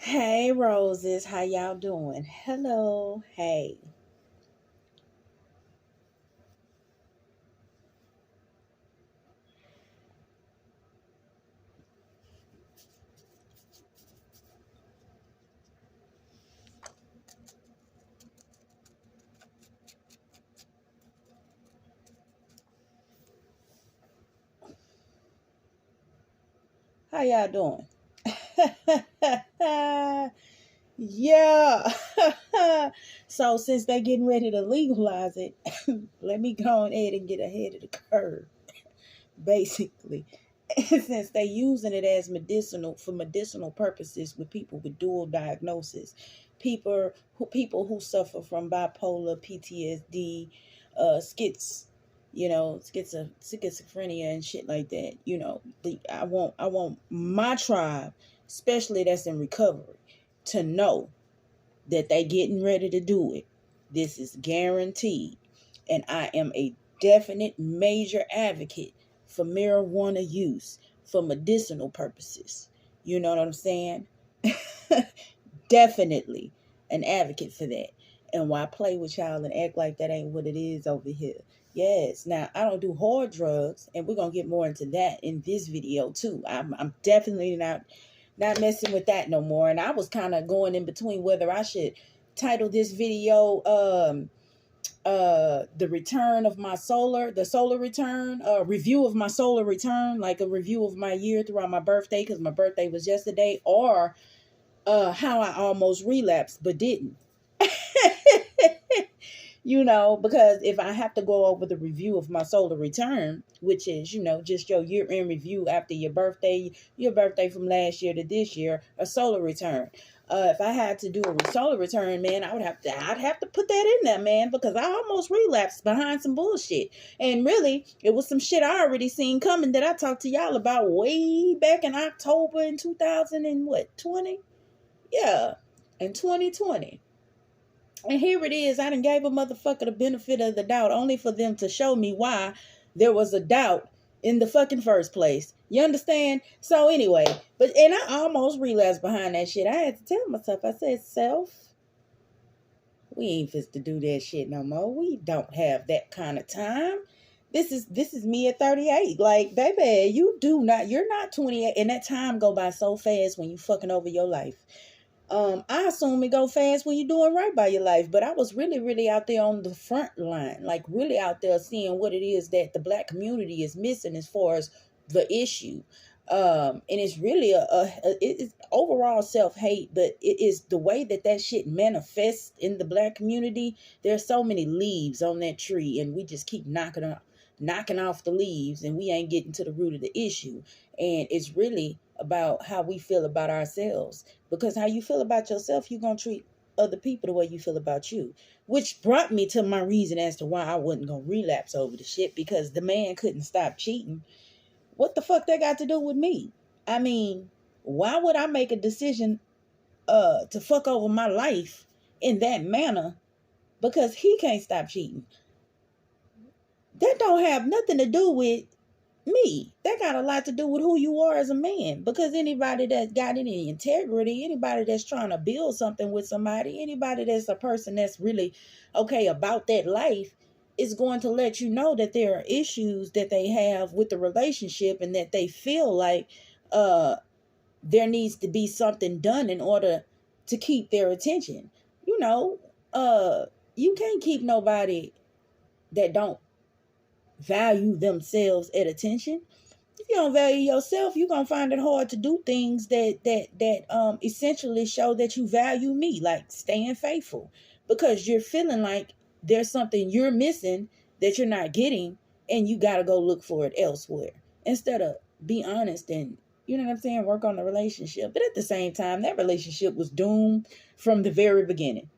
Hey roses, how y'all doing? Hello, hey. How y'all doing? Yeah. So since they getting ready to legalize it, let me go ahead and get ahead of the curve, basically. Since they using it as medicinal for medicinal purposes with people with dual diagnosis, people who suffer from bipolar, PTSD, skits, schizophrenia and shit like that. I want my tribe, especially that's in recovery, to know that they getting ready to do it. This is guaranteed. And I am a definite major advocate for marijuana use for medicinal purposes. You know what I'm saying? Definitely an advocate for that. And why play with y'all and act like that ain't what it is over here? Yes. Now, I don't do hard drugs, and we're going to get more into that in this video, too. I'm definitely not messing with that no more. And I was kind of going in between whether I should title this video the return of my solar return, review of my solar return, like a review of my year throughout my birthday, because my birthday was yesterday, or how I almost relapsed but didn't. Because if I have to go over the review of my solar return, which is, just your year in review after your birthday from last year to this year, a solar return. If I had to do a solar return, man, I'd have to put that in there, man, because I almost relapsed behind some bullshit. And really, it was some shit I already seen coming that I talked to y'all about way back in October in 2000 and what, 20? Yeah, in 2020. And here it is. I done gave a motherfucker the benefit of the doubt only for them to show me why there was a doubt in the fucking first place. You understand? So anyway, and I almost realized behind that shit. I had to tell myself, I said, self, we ain't fit to do that shit no more. We don't have that kind of time. This is me at 38. Like, baby, you're not 28, and that time go by so fast when you fucking over your life. I assume it go fast when you're doing right by your life, but I was really, really out there on the front line, like really out there seeing what it is that the black community is missing as far as the issue. And it's really it's overall self-hate, but it is the way that shit manifests in the black community. There's so many leaves on that tree, and we just keep knocking off the leaves, and we ain't getting to the root of the issue. And it's really about how we feel about ourselves, because how you feel about yourself, you're going to treat other people the way you feel about you, which brought me to my reason as to why I wasn't going to relapse over the shit, because the man couldn't stop cheating. What the fuck that got to do with me? I mean, why would I make a decision to fuck over my life in that manner because he can't stop cheating? That don't have nothing to do with me. That got a lot to do with who you are as a man, because anybody that got any integrity, anybody that's trying to build something with somebody, anybody that's a person that's really okay about that life, is going to let you know that there are issues that they have with the relationship, and that they feel like there needs to be something done in order to keep their attention. you know you can't keep nobody that don't value themselves at attention. If you don't value yourself, you're gonna find it hard to do things that essentially show that you value me, like staying faithful, because you're feeling like there's something you're missing that you're not getting, and you gotta go look for it elsewhere instead of be honest and, you know what I'm saying, work on the relationship. But at the same time, that relationship was doomed from the very beginning.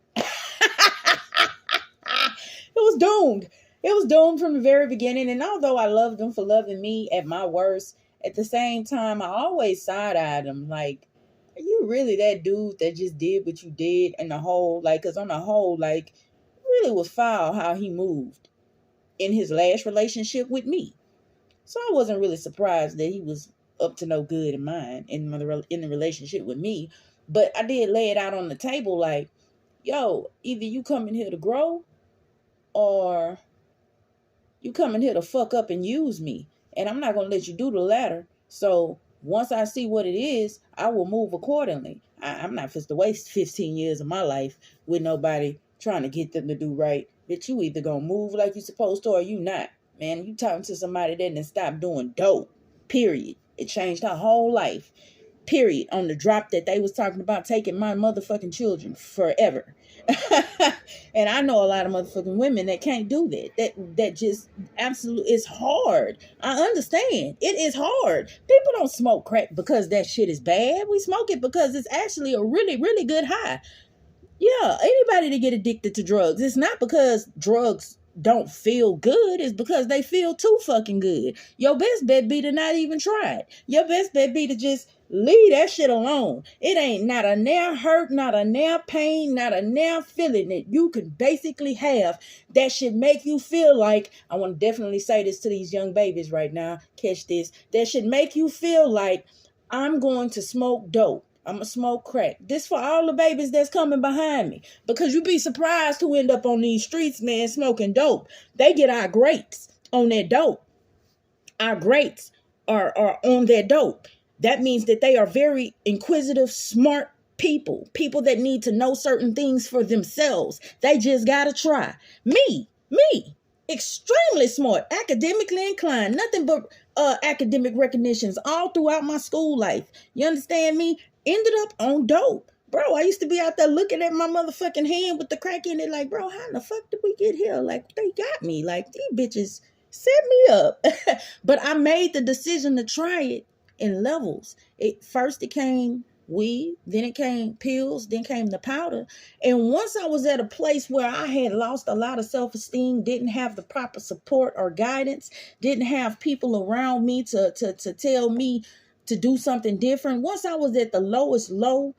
It was doomed. It was doomed from the very beginning. And although I loved him for loving me at my worst, at the same time, I always side-eyed him. Like, are you really that dude that just did what you did? And the whole, like, because on the whole, like, really was foul how he moved in his last relationship with me. So I wasn't really surprised that he was up to no good in mine in the relationship with me. But I did lay it out on the table like, yo, either you come in here to grow or you come in here to fuck up and use me. And I'm not going to let you do the latter. So once I see what it is, I will move accordingly. I'm not just to waste 15 years of my life with nobody trying to get them to do right. Bitch, you either going to move like you supposed to or you not. Man, you talking to somebody that didn't stop doing dope. Period. It changed her whole life. Period. On the drop that they was talking about taking my motherfucking children forever. And I know a lot of motherfucking women that can't do that. That just absolutely, it's hard. I understand. It is hard. People don't smoke crack because that shit is bad. We smoke it because it's actually a really, really good high. Yeah, anybody that get addicted to drugs, it's not because drugs don't feel good. It's because they feel too fucking good. Your best bet be to not even try it. Your best bet be to just leave that shit alone. It ain't not a nair hurt, not a nair pain, not a nair feeling that you can basically have that should make you feel like, I want to definitely say this to these young babies right now, catch this, that should make you feel like I'm going to smoke dope. I'm going to smoke crack. This for all the babies that's coming behind me. Because you'd be surprised who end up on these streets, man, smoking dope. They get our greats on their dope. Our greats are on their dope. That means that they are very inquisitive, smart people. People that need to know certain things for themselves. They just got to try. Me. Extremely smart, academically inclined, nothing but academic recognitions all throughout my school life. You understand me? Ended up on dope. Bro, I used to be out there looking at my motherfucking hand with the crack in it like, bro, how in the fuck did we get here? Like, they got me. Like, these bitches set me up. But I made the decision to try it in levels. First it came weed, then it came pills, then came the powder. And once I was at a place where I had lost a lot of self-esteem, didn't have the proper support or guidance, didn't have people around me to tell me to do something different. Once I was at the lowest low,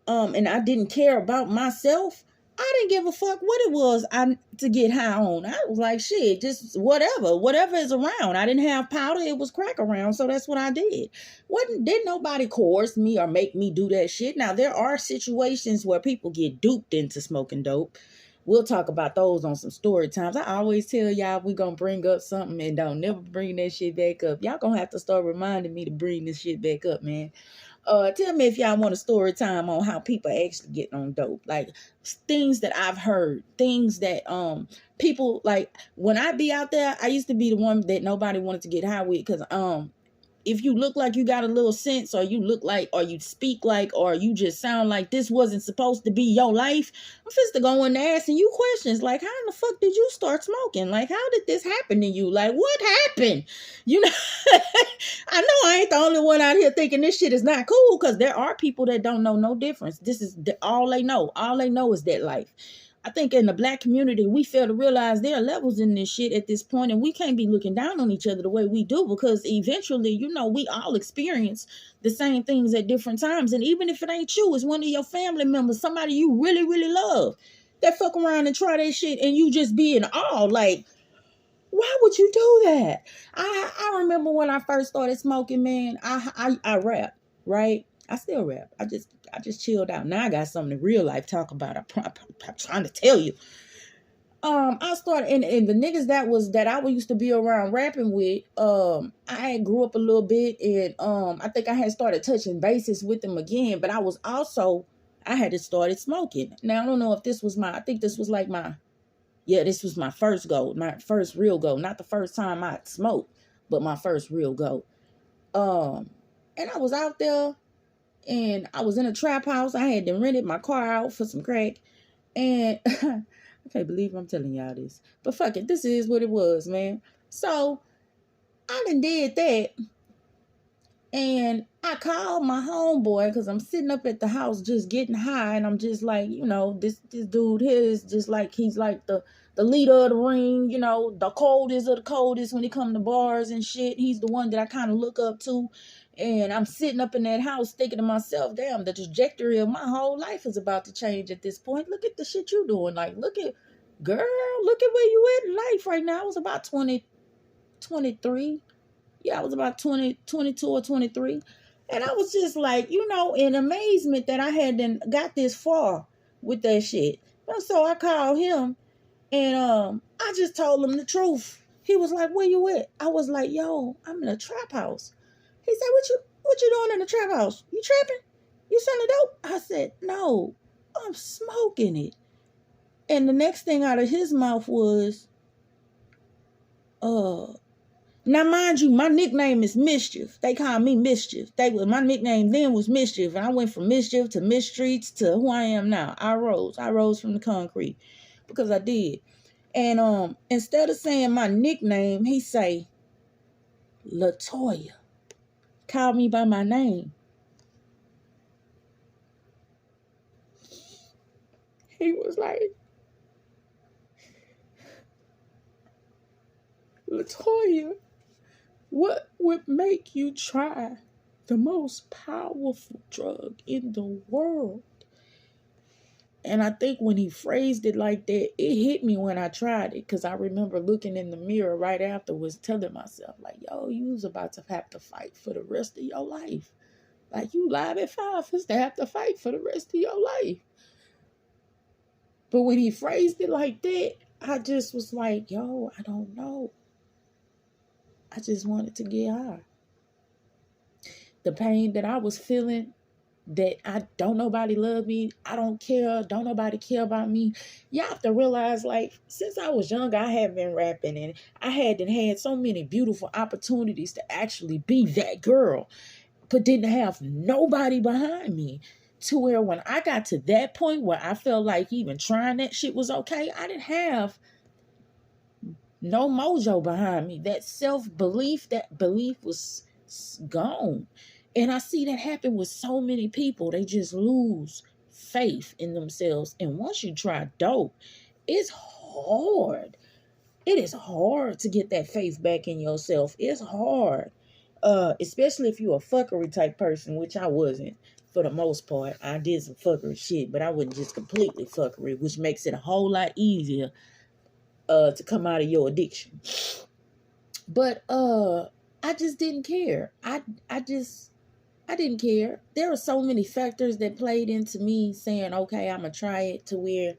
and I didn't care about myself, I didn't give a fuck what it was to get high on. I was like, shit, just whatever is around. I didn't have powder, it was crack around, so that's what I did. Didn't nobody coerce me or make me do that shit. Now, there are situations where people get duped into smoking dope. We'll talk about those on some story times. I always tell y'all we gonna bring up something and don't never bring that shit back up. Y'all gonna have to start reminding me to bring this shit back up, man. Tell me if y'all want a story time on how people actually get on dope. Like things that I've heard, things that people like when I be out there, I used to be the one that nobody wanted to get high with because if you look like you got a little sense or you look like or you speak like or you just sound like this wasn't supposed to be your life, I'm just to go in there asking you questions like, how in the fuck did you start smoking? Like, how did this happen to you? Like, what happened? You know, I know I ain't the only one out here thinking this shit is not cool because there are people that don't know no difference. This is all they know. All they know is that life. I think in the Black community, we fail to realize there are levels in this shit at this point, and we can't be looking down on each other the way we do because eventually, you know, we all experience the same things at different times. And even if it ain't you, it's one of your family members, somebody you really, really love, that fuck around and try that shit and you just be in awe. Like, why would you do that? I remember when I first started smoking, man, I rap, right? I still rap. I just chilled out. Now I got something to real life talk about. I'm trying to tell you. I started and the niggas that I used to be around rapping with. I grew up a little bit and I think I had started touching bases with them again. But I had started smoking. Now I don't know if this was I think this was like this was my first go, my first real go. Not the first time I smoked, but my first real go. And I was out there. And I was in a trap house. I had rented my car out for some crack. And I can't believe I'm telling y'all this. But fuck it. This is what it was, man. So I done did that. And I called my homeboy because I'm sitting up at the house just getting high. And I'm just like, you know, this dude here is just like, he's like the leader of the ring, you know, the coldest of the coldest when it comes to bars and shit. He's the one that I kind of look up to. And I'm sitting up in that house thinking to myself, damn, the trajectory of my whole life is about to change at this point. Look at the shit you doing. Like, look at where you at in life right now. I was about 20, 23. Yeah, I was about 20, 22 or 23. And I was just like, in amazement that I hadn't got this far with that shit. And so I called him and I just told him the truth. He was like, "Where you at?" I was like, "Yo, I'm in a trap house." He said, "What you doing in the trap house? You trapping? You selling dope?" I said, "No, I'm smoking it." And the next thing out of his mouth was, uh, now mind you, my nickname is Mischief. They call me Mischief. My nickname then was Mischief, and I went from Mischief to Misstreets to who I am now. I rose from the concrete because I did. And instead of saying my nickname, he say Latoya. Called me by my name. He was like, "Latoya, what would make you try the most powerful drug in the world?" And I think when he phrased it like that, it hit me when I tried it. Because I remember looking in the mirror right afterwards, telling myself, like, "Yo, you was about to have to fight for the rest of your life. Like, you live at 5 is to have to fight for the rest of your life." But when he phrased it like that, I just was like, "Yo, I don't know. I just wanted to get high." The pain that I was feeling, that I don't nobody love me, I don't care, don't nobody care about me. You have to realize, like, since I was young, I have been rapping, and I hadn't had so many beautiful opportunities to actually be that girl, but didn't have nobody behind me. To where when I got to that point where I felt like even trying that shit was okay, I didn't have no mojo behind me. That belief was gone. And I see that happen with so many people. They just lose faith in themselves. And once you try dope, it's hard. It is hard to get that faith back in yourself. It's hard. Especially if you're a fuckery type person, which I wasn't for the most part. I did some fuckery shit, but I wasn't just completely fuckery, which makes it a whole lot easier to come out of your addiction. But I just didn't care. I didn't care. There were so many factors that played into me saying, "Okay, I'm gonna try it," to where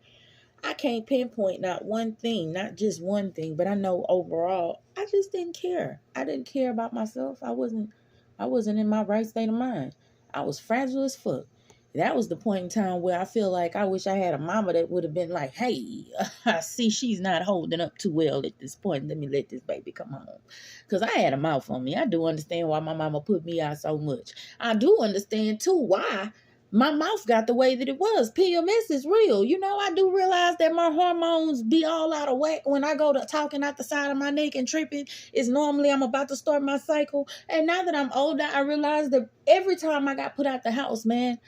I can't pinpoint not one thing, not just one thing, but I know overall I just didn't care. I didn't care about myself. I wasn't in my right state of mind. I was fragile as fuck. That was the point in time where I feel like I wish I had a mama that would have been like, "Hey, I see she's not holding up too well at this point. Let me let this baby come home." Because I had a mouth on me. I do understand why my mama put me out so much. I do understand, too, why my mouth got the way that it was. PMS is real. I do realize that my hormones be all out of whack when I go to talking out the side of my neck and tripping. It's normally I'm about to start my cycle. And now that I'm older, I realize that every time I got put out the house, man,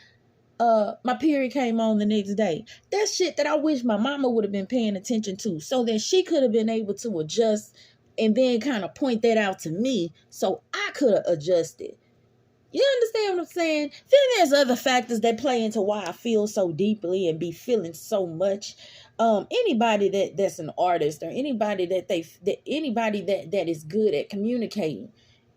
my period came on the next day. That's shit that I wish my mama would have been paying attention to, so that she could have been able to adjust and then kind of point that out to me so I could have adjusted. You understand what I'm saying? Then there's other factors that play into why I feel so deeply and be feeling so much. Anybody that's an artist, or anybody that is good at communicating,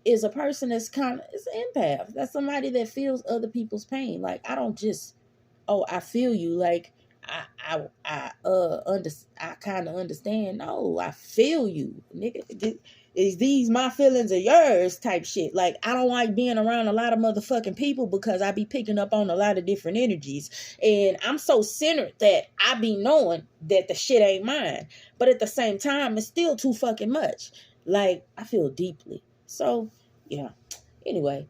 is a person that's is an empath. That's somebody that feels other people's pain. Like, I don't just, "Oh, I feel you." Like, I kind of understand. No, I feel you, nigga. Is these my feelings or yours type shit? Like, I don't like being around a lot of motherfucking people because I be picking up on a lot of different energies. And I'm so centered that I be knowing that the shit ain't mine. But at the same time, it's still too fucking much. Like, I feel deeply. So, yeah. Anyway.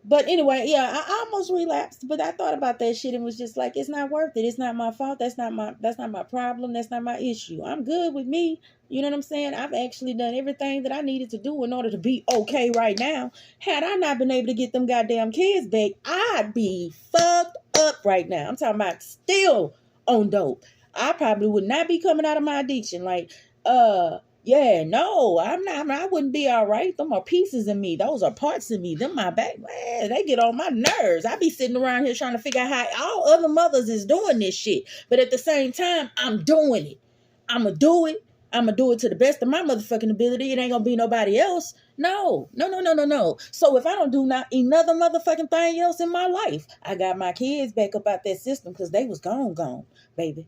But anyway, yeah, I almost relapsed, but I thought about that shit and was just like, it's not worth it. It's not my fault. That's not my problem. That's not my issue. I'm good with me. You know what I'm saying? I've actually done everything that I needed to do in order to be okay right now. Had I not been able to get them goddamn kids back, I'd be fucked up right now. I'm talking about still on dope. I probably would not be coming out of my addiction. Like, yeah, no, I'm not. I wouldn't be all right. Them are pieces of me. Those are parts of me. Them my back. Man, they get on my nerves. I be sitting around here trying to figure out how all other mothers is doing this shit. But at the same time, I'm doing it. I'ma do it. I'm going to do it to the best of my motherfucking ability. It ain't going to be nobody else. No. So if I don't do not another motherfucking thing else in my life, I got my kids back up out that system because they was gone, baby.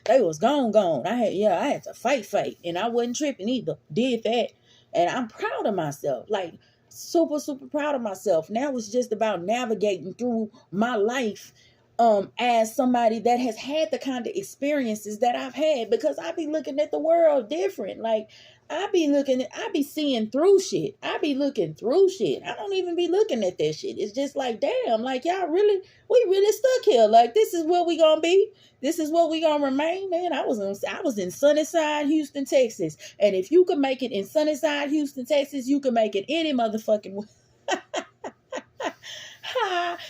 They was gone. I had to fight. And I wasn't tripping either. Did that. And I'm proud of myself. Like, super, super proud of myself. Now it's just about navigating through my life as somebody that has had the kind of experiences that I've had, because I be looking at the world different. Like, I be seeing through shit. I be looking through shit. I don't even be looking at that shit. It's just like, damn, like, we really stuck here. Like, this is where we gonna be. This is what we gonna remain, man. I was in Sunnyside, Houston, Texas. And if you could make it in Sunnyside, Houston, Texas, you could make it any motherfucking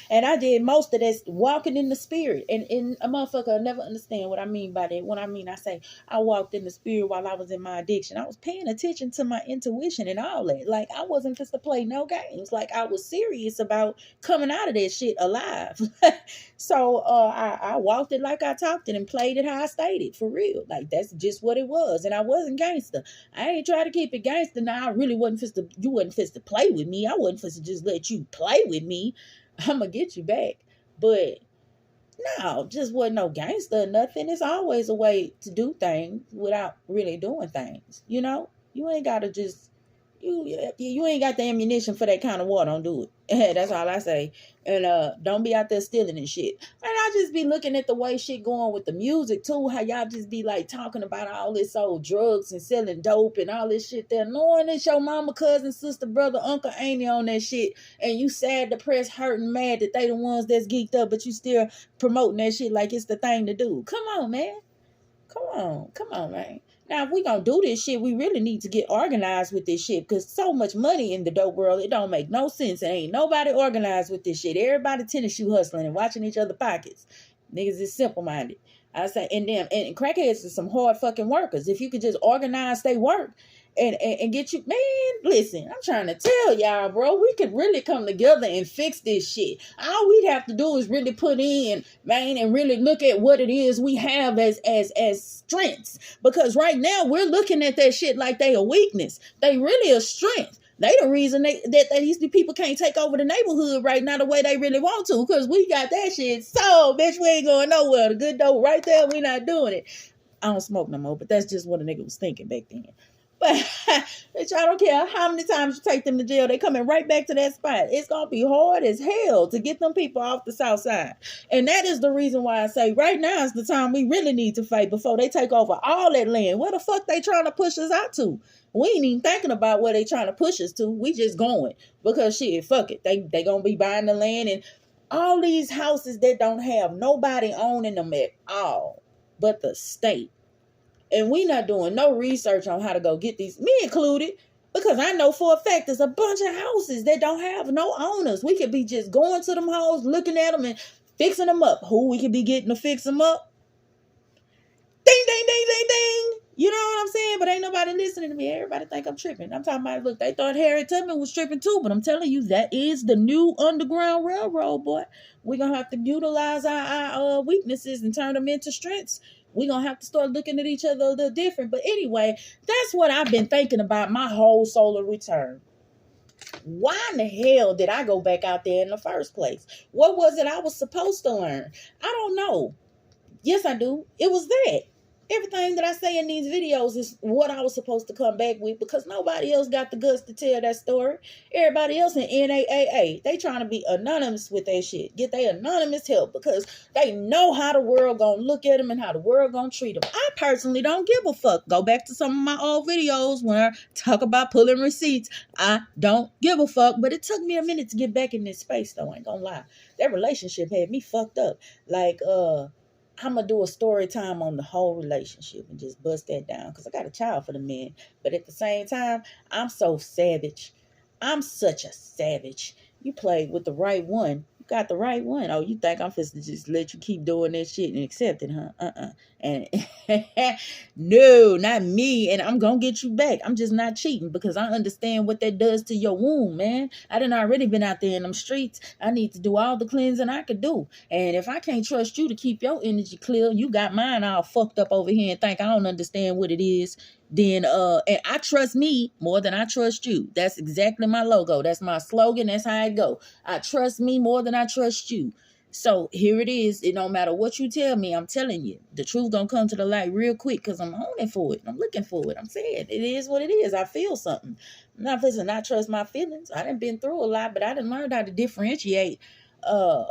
and I did most of this walking in the spirit. And a motherfucker will never understand what I mean by that. When I say I walked in the spirit while I was in my addiction, I was paying attention to my intuition and all that. Like, I wasn't just to play no games. Like, I was serious about coming out of that shit alive. So I walked it like I talked it and played it how I stated, for real. Like, that's just what it was. And I wasn't gangster. I ain't try to keep it gangster. Now, I really wasn't you wasn't fit to play with me. I wasn't fit to just let you play with me. I'm gonna get you back. But no, just wasn't no gangster or nothing. It's always a way to do things without really doing things. You know, you ain't gotta just you ain't got the ammunition for that kind of war. Don't do it. That's all I say. And don't be out there stealing and shit. And I just be looking at the way shit going with the music too. How y'all just be like talking about all this old drugs and selling dope and all this shit there, knowing it's your mama, cousin, sister, brother, uncle, auntie on that shit, and you sad, depressed, hurting, mad that they the ones that's geeked up, but you still promoting that shit like it's the thing to do. Come on, man. Come on, man. Now, if we gonna do this shit, we really need to get organized with this shit, because so much money in the dope world, it don't make no sense. And ain't nobody organized with this shit. Everybody tennis shoe hustling and watching each other pockets. Niggas is simple-minded. I say, and crackheads are some hard fucking workers. If you could just organize they work and get you, man, listen, I'm trying to tell y'all, bro, we could really come together and fix this shit. All we'd have to do is really put in, man, and really look at what it is we have as strengths. Because right now we're looking at that shit like they a weakness. They really a strength. They the reason that these people can't take over the neighborhood right now the way they really want to, because we got that shit. So, bitch, we ain't going nowhere. The good dope right there, we not doing it. I don't smoke no more, but that's just what a nigga was thinking back then. But bitch, I don't care how many times you take them to jail, they coming right back to that spot. It's gonna be hard as hell to get them people off the south side. And that is the reason why I say right now is the time we really need to fight before they take over all that land. Where the fuck they trying to push us out to? We ain't even thinking about where they trying to push us to. We just going. Because shit, fuck it. They gonna be buying the land and all these houses that don't have nobody owning them at all but the state. And we not doing no research on how to go get these, me included, because I know for a fact there's a bunch of houses that don't have no owners. We could be just going to them hoes, looking at them and fixing them up. Who we could be getting to fix them up? Ding, ding, ding, ding, ding. You know what I'm saying? But ain't nobody listening to me. Everybody think I'm tripping. I'm talking about, look, they thought Harriet Tubman was tripping too, but I'm telling you, that is the new Underground Railroad, boy. We're going to have to utilize our weaknesses and turn them into strengths. We're going to have to start looking at each other a little different. But anyway, that's what I've been thinking about my whole solar return. Why in the hell did I go back out there in the first place? What was it I was supposed to learn? I don't know. Yes, I do. It was that. Everything that I say in these videos is what I was supposed to come back with, because nobody else got the guts to tell that story. Everybody else in NAAA, they trying to be anonymous with their shit. Get their anonymous help because they know how the world gonna look at them and how the world gonna treat them. I personally don't give a fuck. Go back to some of my old videos where I talk about pulling receipts. I don't give a fuck, but it took me a minute to get back in this space though. I ain't gonna lie. That relationship had me fucked up. Like, I'm going to do a story time on the whole relationship and just bust that down because I got a child for the men. But at the same time, I'm so savage. I'm such a savage. You play with the right one, got the right one. Oh, you think I'm supposed to just let you keep doing that shit and accept it, huh? And no, not me. And I'm gonna get you back. I'm just not cheating because I understand what that does to your womb, man. I done already been out there in them streets. I need to do all the cleansing I could do. And if I can't trust you to keep your energy clear, you got mine all fucked up over here and think I don't understand what it is, then and I trust me more than I trust you. That's exactly my logo. That's my slogan. That's how I go. I trust me more than I trust you. So here it is. It don't matter what you tell me. I'm telling you, the truth gonna come to the light real quick because I'm honing for it. I'm looking for it. I'm saying it is what it is. I feel something. I'm not supposed not trust my feelings. I done been through a lot, but I done learned how to differentiate and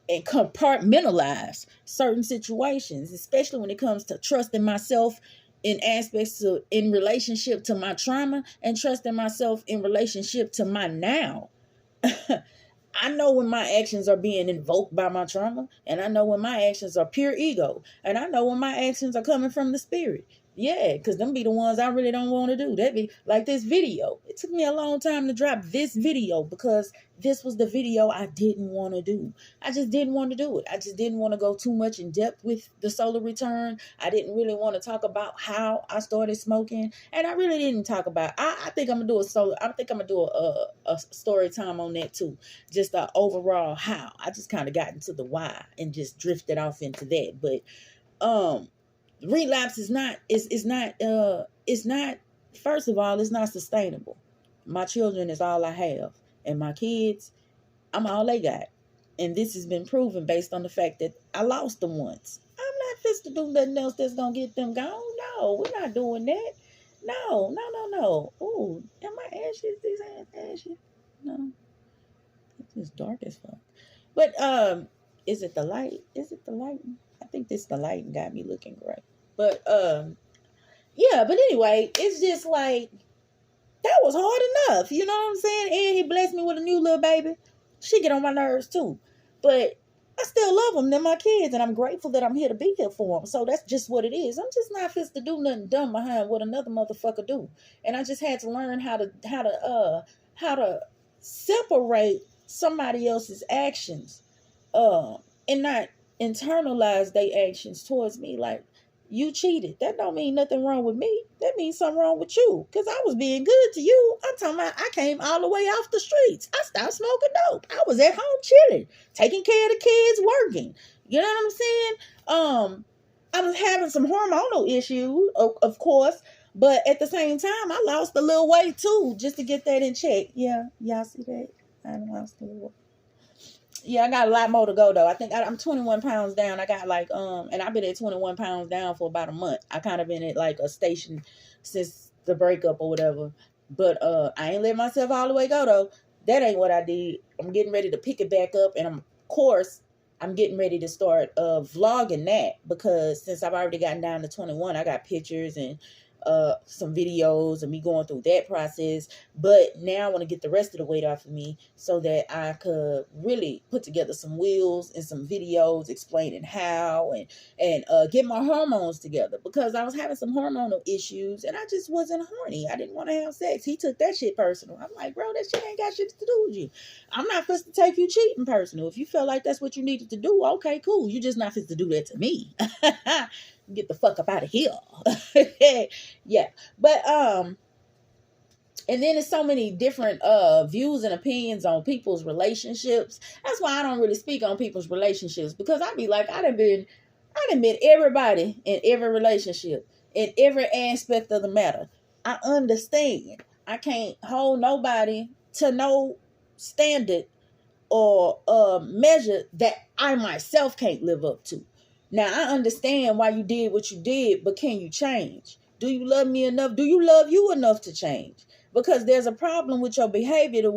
compartmentalize certain situations, especially when it comes to trusting myself in aspects of in relationship to my trauma and trusting myself in relationship to my now. I know when my actions are being invoked by my trauma, and I know when my actions are pure ego, and I know when my actions are coming from the spirit. Yeah, because them be the ones I really don't want to do. That be like this video. It took me a long time to drop this video because this was the video I didn't want to do. I just didn't want to do it. I just didn't want to go too much in depth with the solar return. I didn't really want to talk about how I started smoking. And I really didn't talk about, I think I'm going to do a story time on that too. Just the overall how. I just kind of got into the why and just drifted off into that. But, relapse is not first of all, it's not sustainable. My children is all I have, and my kids, I'm all they got. And this has been proven based on the fact that I lost them once. I'm not fit to do nothing else that's gonna get them gone. No, we're not doing that. No. Ooh, am I ashes? These hands ashes? No, it's dark as fuck. But is it the light? I think this the light got me looking great. But yeah, but anyway, it's just like that was hard enough, you know what I'm saying? And he blessed me with a new little baby. She get on my nerves too. But I still love them. They're my kids, and I'm grateful that I'm here to be here for them. So that's just what it is. I'm just not fit to do nothing dumb behind what another motherfucker do. And I just had to learn how to separate somebody else's actions and not internalize their actions towards me. Like, you cheated. That don't mean nothing wrong with me. That means something wrong with you. Because I was being good to you. I'm talking about I came all the way off the streets. I stopped smoking dope. I was at home chilling, taking care of the kids, working. You know what I'm saying? I was having some hormonal issues, of course. But at the same time, I lost a little weight too, just to get that in check. Yeah, y'all see that? I lost a little. Yeah, I got a lot more to go though. I think I'm 21 pounds down. I got like and I've been at 21 pounds down for about a month. I kind of been at like a station since the breakup or whatever. But I ain't let myself all the way go though. That ain't what I did. I'm getting ready to pick it back up, and I'm getting ready to start vlogging that, because since I've already gotten down to 21, I got pictures and some videos of me going through that process. But now I want to get the rest of the weight off of me so that I could really put together some wheels and some videos explaining how and get my hormones together, because I was having some hormonal issues and I just wasn't horny. I didn't want to have sex. He took that shit personal. I'm like, bro, that shit ain't got shit to do with you. I'm not supposed to take you cheating personal. If you feel like that's what you needed to do, okay, cool. You just not supposed to do that to me. Get the fuck up out of here. Yeah. But and then there's so many different views and opinions on people's relationships. That's why I don't really speak on people's relationships, because I be like, I done been everybody in every relationship, in every aspect of the matter. I understand. I can't hold nobody to no standard or measure that I myself can't live up to. Now, I understand why you did what you did, but can you change? Do you love me enough? Do you love you enough to change? Because there's a problem with your behavior and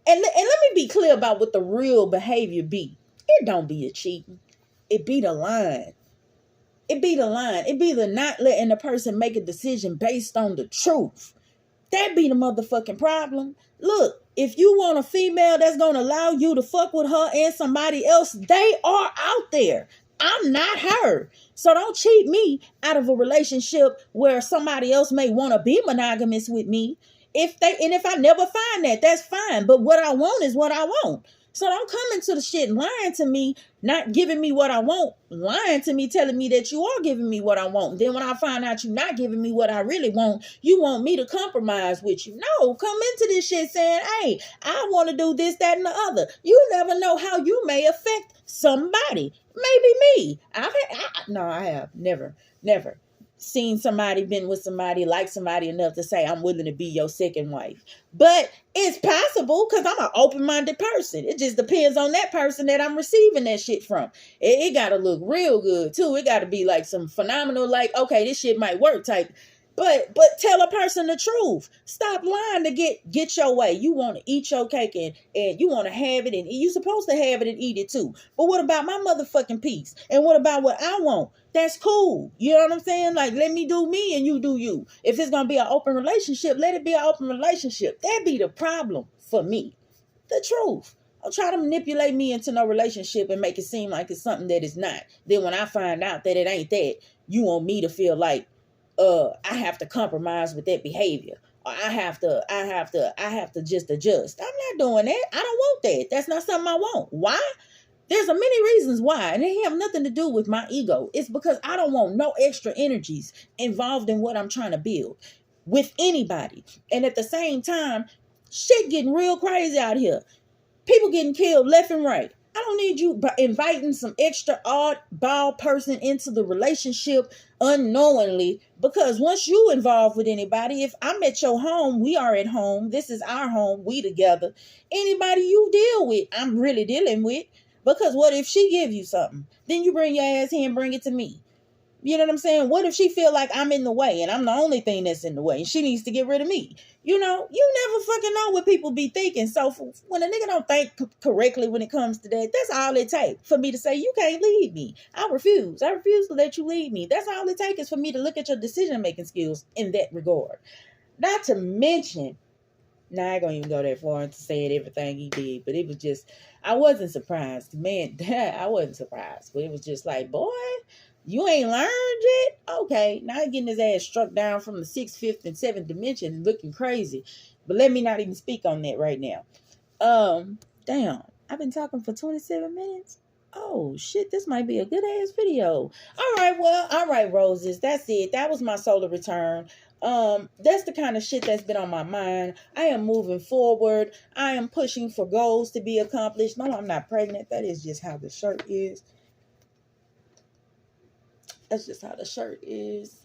let me be clear about what the real behavior be. It don't be a cheating. It be the line. It be the not letting the person make a decision based on the truth. That be the motherfucking problem. Look, if you want a female that's going to allow you to fuck with her and somebody else, they are out there. I'm not her. So don't cheat me out of a relationship where somebody else may want to be monogamous with me. If I never find that, that's fine. But what I want is what I want. So don't come into the shit lying to me, not giving me what I want, lying to me, telling me that you are giving me what I want. Then when I find out you're not giving me what I really want, you want me to compromise with you. No, come into this shit saying, hey, I want to do this, that, and the other. You never know how you may affect somebody. Maybe me. I have never seen somebody, been with somebody, like somebody enough to say I'm willing to be your second wife. But it's possible because I'm an open-minded person. It just depends on that person that I'm receiving that shit from. It got to look real good too. It got to be like some phenomenal, like, okay, this shit might work type. But tell a person the truth. Stop lying to get your way. You want to eat your cake and you want to have it, and you're supposed to have it and eat it too. But what about my motherfucking piece? And what about what I want? That's cool. You know what I'm saying? Like, let me do me and you do you. If it's going to be an open relationship, let it be an open relationship. That be the problem for me. The truth. Don't try to manipulate me into no relationship and make it seem like it's something that it's not. Then when I find out that it ain't that, you want me to feel like I have to compromise with that behavior. Or I have to just adjust. I'm not doing that. I don't want that. That's not something I want. Why? There's a many reasons why, and it have nothing to do with my ego. It's because I don't want no extra energies involved in what I'm trying to build with anybody. And at the same time, shit getting real crazy out here. People getting killed left and right. I don't need you inviting some extra oddball person into the relationship unknowingly, because once you involved with anybody, if I'm at your home, we are at home. This is our home. We together. Anybody you deal with, I'm really dealing with. Because what if she give you something? Then you bring your ass here and bring it to me. You know what I'm saying? What if she feel like I'm in the way and I'm the only thing that's in the way and she needs to get rid of me? You know, you never fucking know what people be thinking. So when a nigga don't think correctly when it comes to that, that's all it takes for me to say, you can't lead me. I refuse. I refuse to let you lead me. That's all it takes is for me to look at your decision-making skills in that regard. Not to mention, I ain't gonna even go that far into saying everything he did, but it was just, I wasn't surprised. Man, I wasn't surprised. But it was just like, boy, you ain't learned yet? Okay, now you're getting his ass struck down from the 6th, 5th, and 7th dimension looking crazy. But let me not even speak on that right now. Damn, I've been talking for 27 minutes. Oh, shit, this might be a good-ass video. All right, Roses, that's it. That was my solar return. That's the kind of shit that's been on my mind. I am moving forward. I am pushing for goals to be accomplished. No, I'm not pregnant. That is just how the shirt is. That's just how the shirt is.